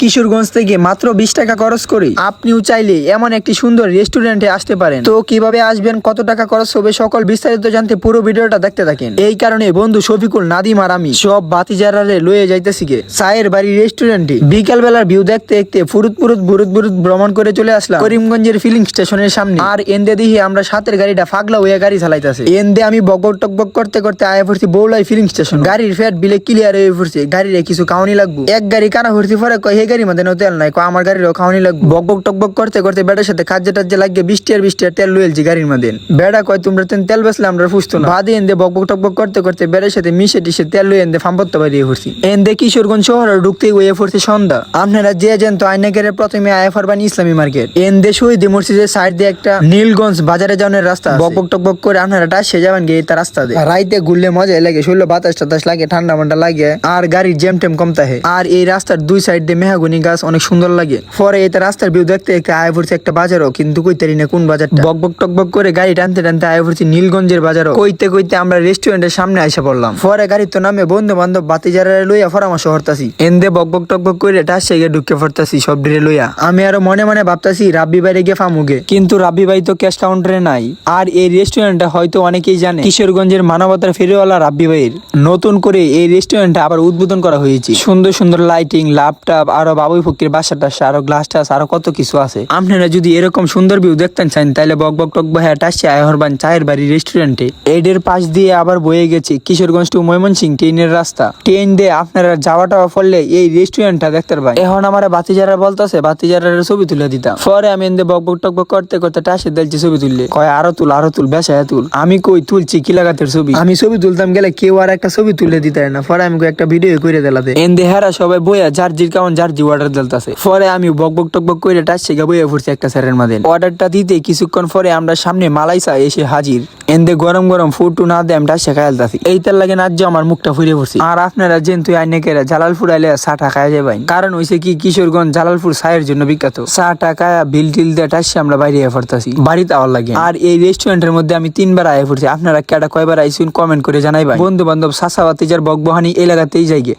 কিশোরগঞ্জ থেকে মাত্র 20 টাকা খরচ করে আপনিও চাইলে এমন একটি সুন্দর রেস্টুরেন্টে আসতে পারেন। তো কিভাবে আসবেন, কত টাকা খরচ হবে, সকল বিস্তারিত জানতে পুরো ভিডিওটা দেখতে থাকেন। এই কারণে বন্ধু শফিকুল, নাদিম আর আমি সব বাতিজারারে লয়ে যাইতেছি গে চায়ের বাড়ি রেস্টুরেন্টে। বিকাল বেলার ভিউ দেখতে দেখতে ফুরুত ভ্রমণ করে চলে আসলাম করিমগঞ্জের ফিলিং স্টেশনের সামনে। আর এন্দে দেখি আমরা সাথের গাড়িটা ফাগলা হইয়া গাড়ি চালাইতেছে। এন্দে আমি বকবক টকবক করতে করতে আয়া পড়ছি বৌলাই ফিলিং স্টেশন। গাড়ির ফ্যাট বিলে ক্লিয়ার হয়ে পড়ছে, গাড়ির কিছু খাওয়ানি লাগবো। এক গাড়ি কানা ভর্তি পরে কয় হে গাড়ির মধ্যে তেল নাই, কয় আমার গাড়িরও খাওয়ানি লাগবে। বকবক টকবক করতে করতে বেটার সাথে কাজে টাজে লাগিয়ে 20 টাকার তেল লুয়েলছি গাড়ির মধ্যে। বেড়া কয় তোমরা তেল বেসলে আমরা ফুসতো না। বাদে এন্দে বকবক টকবক করতে করতে বেড়ার সাথে মিশে টিশে তেল লুয়ে এন্দে ফাম্পত্তা বাড়িয়ে পড়ছি। এন্দে কিশোরগঞ্জ শহরে ঢুকতেই হয়ে পড়ছে সন্ধ্যা। আপনারা যে জানতো আইনাকের প্রথমে আয়া ফারবান ইসলামী মার্কেট। এন্দে শহীদ মসজিদের সাইড দিয়ে একটা নীলগঞ্জ বাজারে যাওয়ার রাস্তা। বকবক টকবক করে আপনারা টাসে যাবেন গিয়ে তার রাস্তা দিয়ে। রাইতে ঘুরলে মজা লাগে, শরীর বাতাস টাতাস লাগে, ঠান্ডা মান্ডা লাগে, আর গাড়ির জ্যাম ট্যাম কমতা হয়। আর এই রাস্তার দুই সাইড দিয়ে মেহাগুনি গাছ অনেক সুন্দর লাগে। পরে এই রাস্তার ভিউ দেখতে একটা আয়া পড়ছে একটা বাজারও, কিন্তু কইতারি না কোন বাজার। বকবক টকবক করে গাড়ি টানতে টানতে আয়া পড়ছি নীলগঞ্জের বাজারও। কইতে কইতে আমরা রেস্টুরেন্টের সামনে আইসা পড়লাম। পরে গাড়ি তো নামে বন্ধু বান্ধব বাতিজারা লইয়া পরামর্শ হরতাছি। এন্দে বকবক টকবক করে টাসে গিয়ে ঢুকে পড়তাছি সব ডিরে লইয়া। আমি আরো মনে মনে ভাবতাছি রাব্বি বাইরে গিয়ে ফামুগে, কিন্তু রাব্বি ভাই তো ক্যাশ কাউন্টারে নাই। আর এই রেস্টুরেন্টটা হয়তো অনেকেই জানে, কিশোরগঞ্জের মানবতার ফেরিওয়ালা রাব্বি ভাইয়ের নতুন করে এই রেস্টুরেন্টটা আবার উদ্বোধন করা হয়েছে। সুন্দর সুন্দর লাইটিং, ল্যাপটপ, আরো বাবুই ফকির বাসা টাসা, আরো গ্লাস টাস, আরো কত কিছু আছে। আপনারা যদি এরকম সুন্দর ভিউ দেখতেন চান তাহলে বকবক টকবক হ্যাঁ টাসে আয়হরবান চায়ের বাড়ি রেস্টুরেন্টে। এডের পাশ দিয়ে আবার বয়ে গেছে কিশোরগঞ্জ টু ময়মনসিংহ ট্রেনের রাস্তা। ট্রেন দিয়ে আপনারা যাওয়াটা ফললে এই রেস্টুরেন্টটা দেখতে পাবেন। এখন আমার বাতিজারা বলতেছে বাতিজারার ছবি তুলে দিতাম। পরে আমি এনে বকবক টকবক করতে করতে টাসে দিলছি ছবি তুললে, কয় আরো তুল বেসায় তুল। আমি কই তুলছি কি লাগাতের ছবি, আমি ছবি তুলতাম গেলে কেউ আর একটা ছবি তুলে দিতে না। পরে আমি একটা ভিডিও করে দিলাতে এন্দে হেরা সবাই বইয়া জার্জির কেমন জার্জি অর্ডার দিলতাছে। পরে আমি বকবক টকবক করে টাসে গা বইয়া ফুটছি একটা স্যারের মাঝে। অর্ডারটা দিতে কিছুক্ষণ পরে আমরা সামনে মালাইসা এসে হাজির। এন্দে গরম গরম ফুটু না দেয় আমি টাসে খাইলতাছি। এইটার লাগে নাচ আমার মুখটা ফুরে পড়ছি। আর আপনারা যেহেতু আইনেকেরা জালালপুর আইলে চাটা খাওয়া যাবেন, কারণ হইছে কি কিশোরগঞ্জ জালালপুর চায়ের জন্য বিখ্যাত। চাটা খায়া বিল টিল দিয়ে টাসে আমরা বাইরে পড়তাছি, বাড়িতে আওয়ার লাগে। আর এই রেস্টুরেন্টের মধ্যে আমি 3বার আয়া পড়ছি। আপনারা কেডা কয়বার আইসুন কমেন্ট করে জানাইবা। বন্ধু বান্ধব সাসাবাতিজার বকবহানি এলাকাতেই যাইগে।